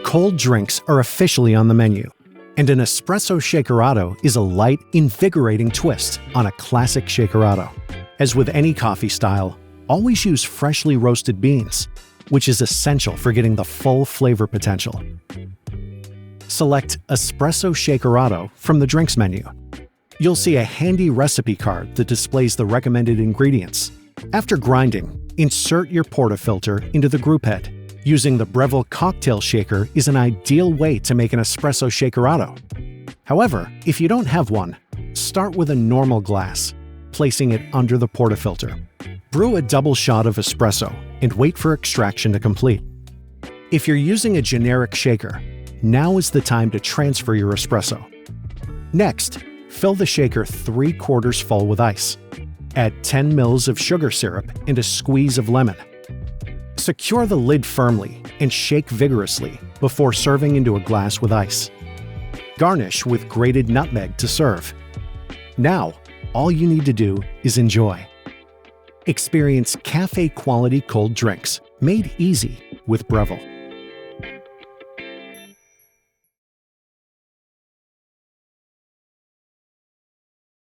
Cold drinks are officially on the menu, and an Espresso Shakerato is a light, invigorating twist on a classic Shakerato. As with any coffee style, always use freshly roasted beans, which is essential for getting the full flavor potential. Select Espresso Shakerato from the drinks menu. You'll see a handy recipe card that displays the recommended ingredients. After grinding, insert your portafilter into the grouphead. Using the Breville Cocktail Shaker is an ideal way to make an Espresso Shakerato. However, if you don't have one, start with a normal glass, placing it under the portafilter. Brew a double shot of espresso and wait for extraction to complete. If you're using a generic shaker, now is the time to transfer your espresso. Next, fill the shaker 3/4 full with ice. Add 10 ml of sugar syrup and a squeeze of lemon. Secure the lid firmly and shake vigorously before serving into a glass with ice. Garnish with grated nutmeg to serve. Now, all you need to do is enjoy. Experience cafe-quality cold drinks made easy with Breville.